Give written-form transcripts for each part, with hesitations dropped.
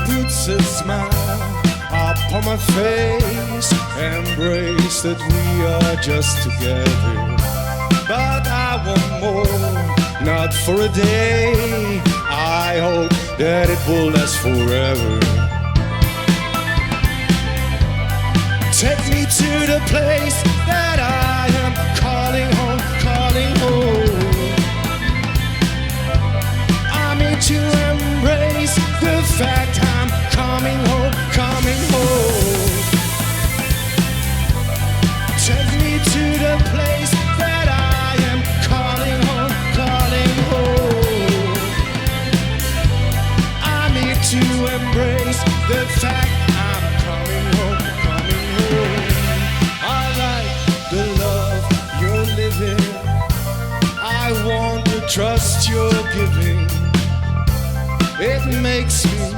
puts a smile upon my face, embrace that we are just together. But I want more, not for a day. I hope that it will last forever. Take me to the place that I am calling home, calling home. I'm here to embrace the fact I'm coming home, coming home. Take me to the place that I am calling home, calling home. I'm here to embrace the fact I'm coming home, coming home. I like the love you're living. I want the trust you're giving. It makes me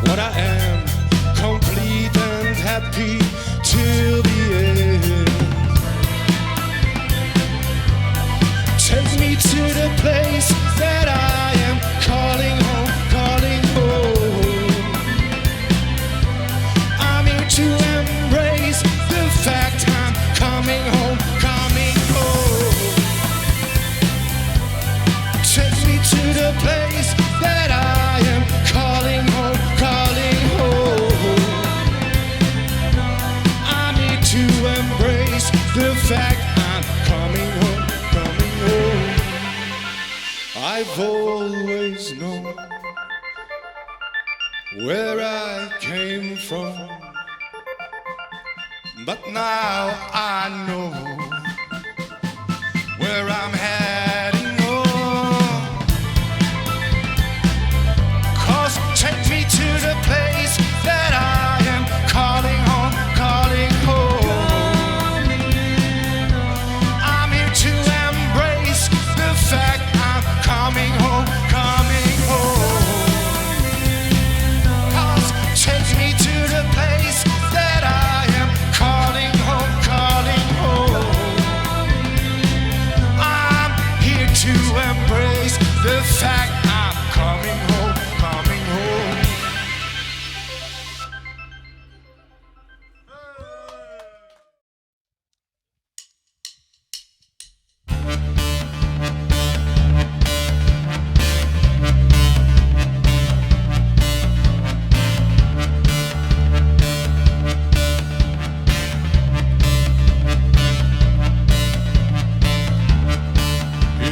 what I am, complete and happy till the end. Take me to the place that I am calling home, calling home. I'm here to embrace the fact I'm coming home, coming home. Take me to the place that I am calling home, calling home. I'm here to embrace the fact I'm coming home, coming home. I've always known where I came from, but now I know where I'm heading home. 'Cause take me to the place that I am calling home, calling home. I'm here to embrace the fact I'm coming home, coming home. 'Cause take me to the place that I am calling home, calling home. I'm here to embrace the fact I'm coming home, coming home.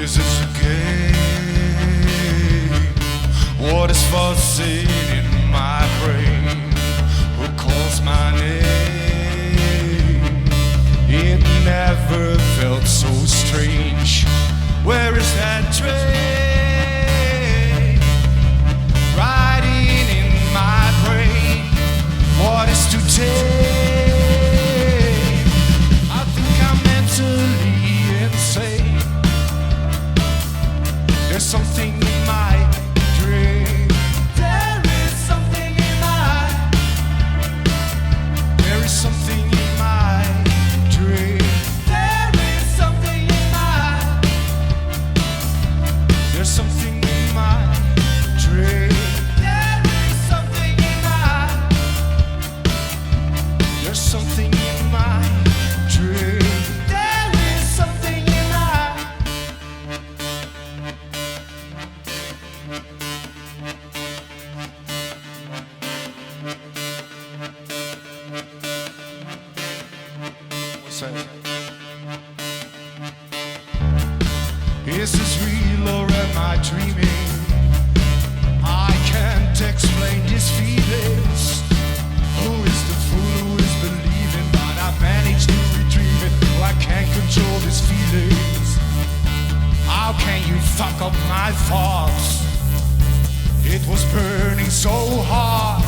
Is this a game? What is fuzzing in my brain? Who calls my name? It never felt so strange. Where is that train? Riding in my brain. What is today? I think I'm mentally insane. There's something in my dream. There is something in my. There is something in my dream. There is something in my. There's something in my dream. There is something in my. There's something in my dream. There is something in my. Is this real or am I dreaming? I can't explain these feelings. Who is the fool who is believing? But I managed to retrieve it. Oh, I can't control these feelings. How can you fuck up my thoughts? It was burning so hard.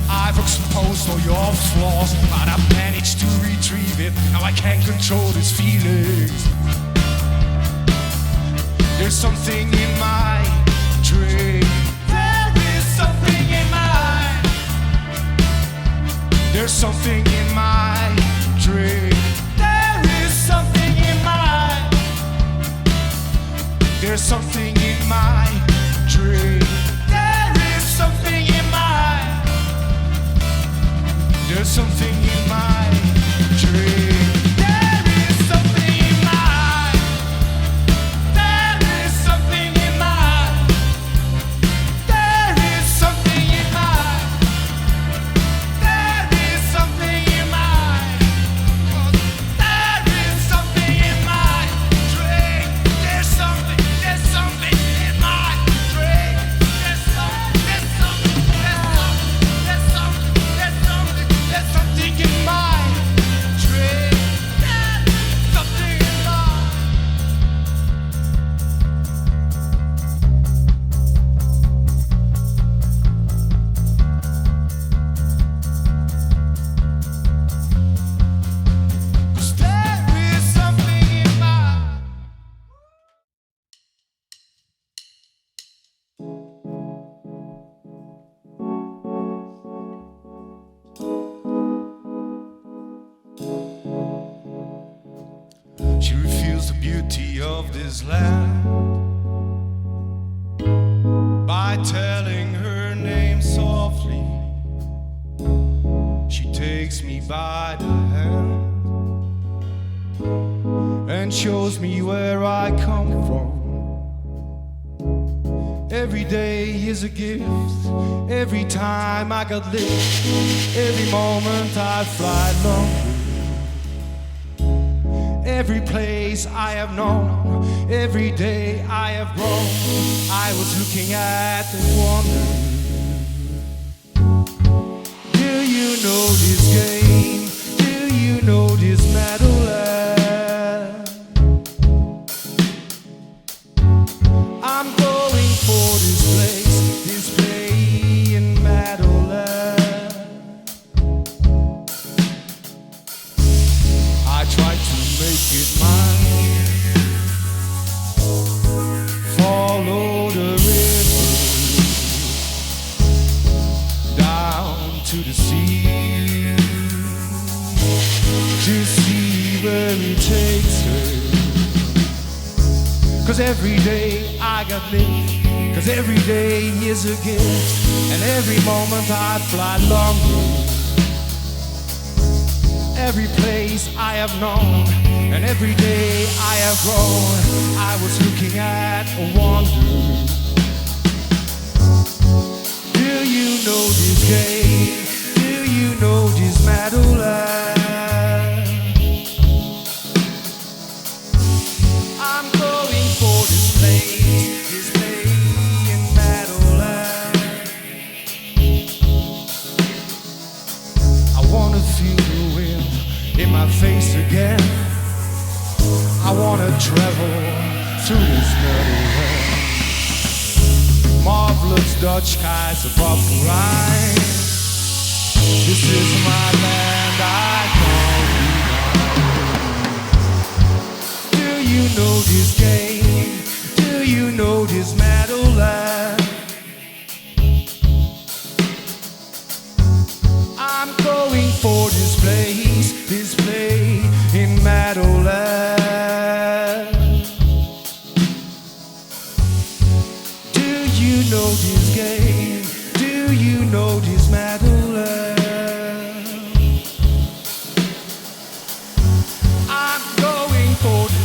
I've exposed all your flaws, but I managed to retrieve it. Now I can't control these feelings. There's something in my dream. There is something in my. There's something in my dream. There is something in my. There's something in my dream. There is something in of this land by telling her name softly. She takes me by the hand and shows me where I come from. Every day is a gift, every time I got lift, every moment I fly lonely. Every place I have known, every day I have grown, I was looking at and wondering, do you know this game? Do you know this Meadowland? I'm going for this play in Meadowland. I tried to make it mine, follow the river down to the sea, to see where it takes her. 'Cause every day I got lived, 'cause every day is a gift, and every moment I fly longer. Every place I have known, and every day I have grown, I was looking at a wonder. Do you know this game? Do you know this Meadowland? I'm going for this play in Meadowland. I wanna feel the wind in my face again. I wanna travel through this Meadowland. Marvelous Dutch skies above the Rhine. This is my land, I can't be gone. Do you know this game? Do you know this Meadowland? I'm going for this play in Meadowland. Do you know this game? Do you know this Meadowland? I'm going for this